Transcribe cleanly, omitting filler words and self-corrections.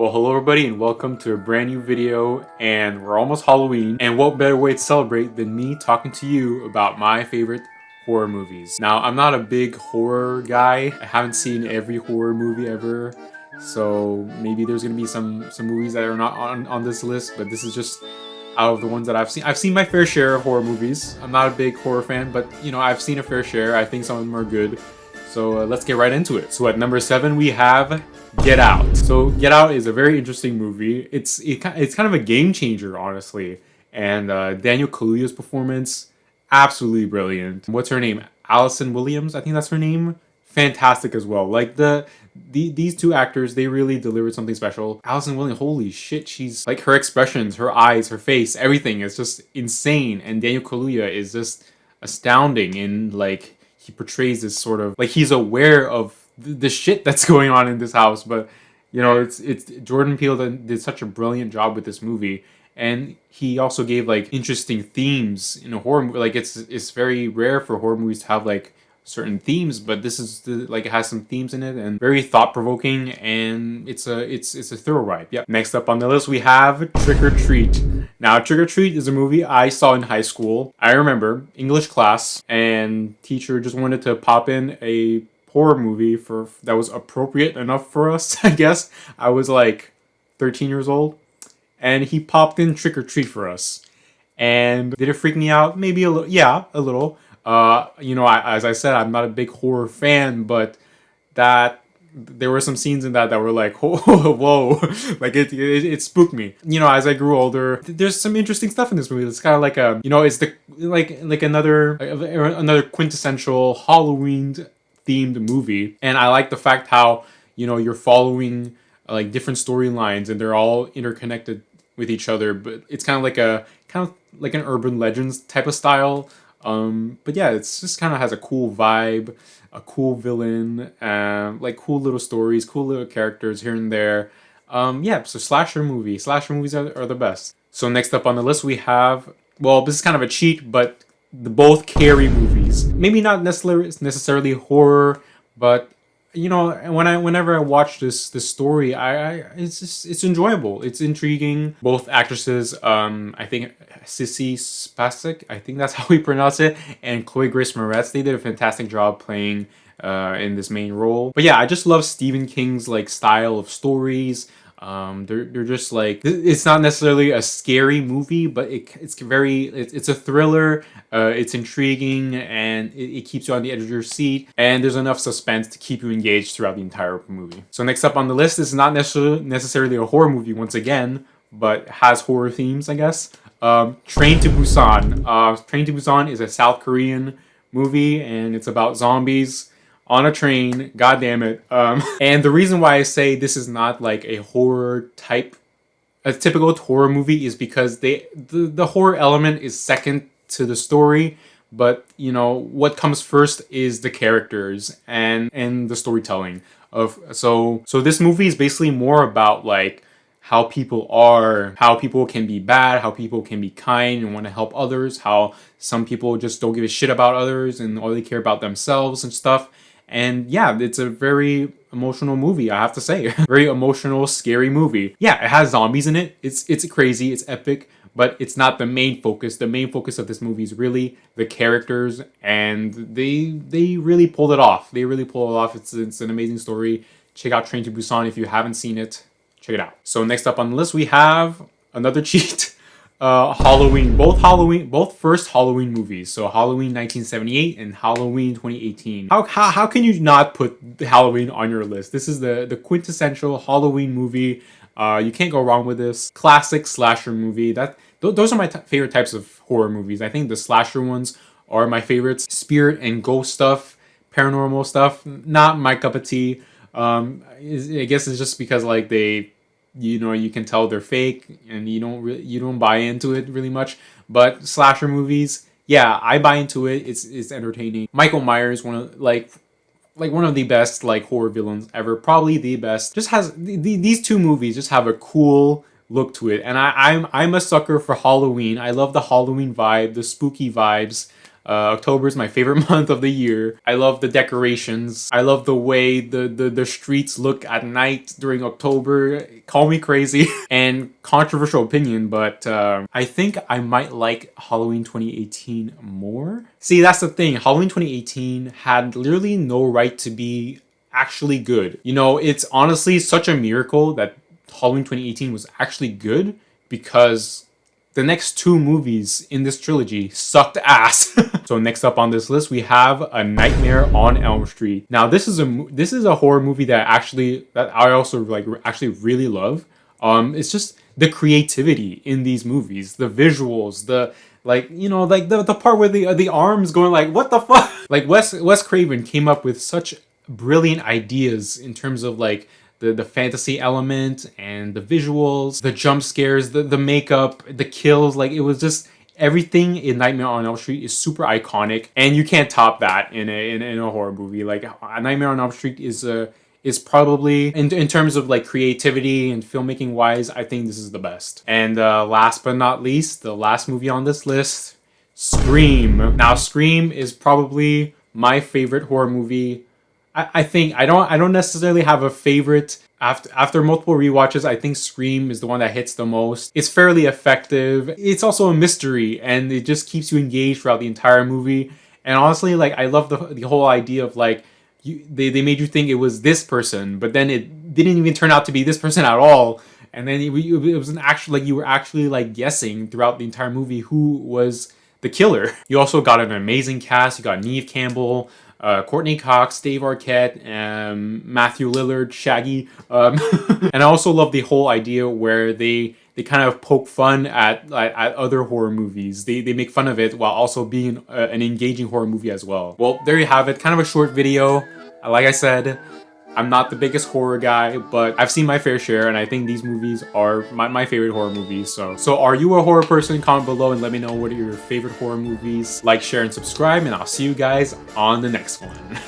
Well, hello everybody and welcome to a brand new video, and we're almost Halloween, and what better way to celebrate than me talking to you about my favorite horror movies. Now, I'm not a big horror guy. I haven't seen every horror movie ever, so maybe there's gonna be some movies that are not on this list, but this is just out of the ones that I've seen. I've seen my fair share of horror movies. I'm not a big horror fan, but you know, I've seen a fair share. I think some of them are good. So let's get right into it. So at number 7 we have Get Out. So Get Out is a very interesting movie. It's kind of a game changer, honestly. And Daniel Kaluuya's performance, absolutely brilliant. What's her name? Allison Williams, I think that's her name. Fantastic as well. Like these two actors, they really delivered something special. Allison Williams, holy shit, she's like, her expressions, her eyes, her face, everything is just insane. And Daniel Kaluuya is just astounding in like, he portrays this sort of like he's aware of the shit that's going on in this house, but you know, it's Jordan Peele did such a brilliant job with this movie, and he also gave like interesting themes in a horror movie. Like it's very rare for horror movies to have like certain themes, but this is like, it has some themes in it and very thought provoking, and it's a thorough ride. Yep. Next up on the list we have Trick or Treat. Now, Trick or Treat is a movie I saw in high school. I remember English class, and teacher just wanted to pop in a horror movie that was appropriate enough for us. I guess I was like 13 years old, and he popped in Trick or Treat for us. And did it freak me out? Maybe a little. Yeah, a little. You know, as I said, I'm not a big horror fan, but there were some scenes in that were like, oh, whoa, like it spooked me. You know, as I grew older, there's some interesting stuff in this movie. It's kind of like you know, it's the like another quintessential Halloween themed movie, and I like the fact how, you know, you're following like different storylines and they're all interconnected with each other, but it's kind of like an urban legends type of style. But yeah, it's just kind of has a cool vibe, a cool villain, like cool little stories, cool little characters here and there. Yeah, so slasher movies are the best. So next up on the list we have, well, this is kind of a cheat, but both Carrie movies. Maybe not necessarily horror, but you know, whenever I watch this story, it's enjoyable. It's intriguing. Both actresses, I think Sissy Spacek, I think that's how we pronounce it, and Chloe Grace Moretz, they did a fantastic job playing in this main role. But yeah, I just love Stephen King's like style of stories. They're just like, it's not necessarily a scary movie, but it's a thriller. It's intriguing, and it keeps you on the edge of your seat, and there's enough suspense to keep you engaged throughout the entire movie. So next up on the list is not necessarily a horror movie once again, but has horror themes, I guess. Train to Busan. Train to Busan is a South Korean movie, and it's about zombies on a train. God damn it. And the reason why I say this is not like a typical horror movie is because the horror element is second to the story, but you know, what comes first is the characters and the storytelling so this movie is basically more about like how people are, how people can be bad, how people can be kind and want to help others, how some people just don't give a shit about others and all they care about themselves and stuff. And yeah, it's a very emotional movie, I have to say. Very emotional, scary movie. Yeah, it has zombies in it. It's crazy, it's epic, but it's not the main focus. The main focus of this movie is really the characters, and they really pulled it off. They really pulled it off. It's an amazing story. Check out Train to Busan if you haven't seen it. Check it out. So next up on the list we have another cheat. Halloween. Both first Halloween movies. So Halloween 1978 and Halloween 2018. How can you not put Halloween on your list? This is the quintessential Halloween movie. You can't go wrong with this. Classic slasher movie. Those are my favorite types of horror movies. I think the slasher ones are my favorites. Spirit and ghost stuff, paranormal stuff, not my cup of tea. I guess it's just because like you know, you can tell they're fake and you don't buy into it really much. But slasher movies, yeah, I buy into it. It's entertaining. Michael Myers, one of the best like horror villains ever, probably the best. Just has these two movies just have a cool look to it, and I'm a sucker for Halloween. I love the Halloween vibe, the spooky vibes. October is my favorite month of the year. I love the decorations. I love the way the streets look at night during October. Call me crazy and controversial opinion, but I think I might like Halloween 2018 more. See, that's the thing. Halloween 2018 had literally no right to be actually good. You know, it's honestly such a miracle that Halloween 2018 was actually good, because the next two movies in this trilogy sucked ass. So next up on this list, we have A Nightmare on Elm Street. Now this is a horror movie that I also actually really love. It's just the creativity in these movies, the visuals, the the part where the arms going like, what the fuck? Like Wes Craven came up with such brilliant ideas in terms of like the fantasy element and the visuals, the jump scares, the makeup, the kills. Like, it was just everything in Nightmare on Elm Street is super iconic, and you can't top that in a horror movie. Like, Nightmare on Elm Street is probably in terms of like creativity and filmmaking wise, I think this is the best. And last but not least, the last movie on this list, Scream. Now, Scream is probably my favorite horror movie. I think I don't necessarily have a favorite. After multiple rewatches, I think Scream is the one that hits the most. It's fairly effective. It's also a mystery, and it just keeps you engaged throughout the entire movie. And honestly, like, I love the whole idea of like, they made you think it was this person, but then it didn't even turn out to be this person at all. And then it was an actual, like, you were actually like guessing throughout the entire movie who was the killer. You also got an amazing cast. You got Neve Campbell, Courtney Cox, Dave Arquette, Matthew Lillard, Shaggy. And I also love the whole idea where they kind of poke fun at other horror movies. They make fun of it while also being an engaging horror movie as well. Well, there you have it. Kind of a short video. Like I said, I'm not the biggest horror guy, but I've seen my fair share, and I think these movies are my favorite horror movies. So are you a horror person? Comment below and let me know what are your favorite horror movies. Like, share, and subscribe, and I'll see you guys on the next one.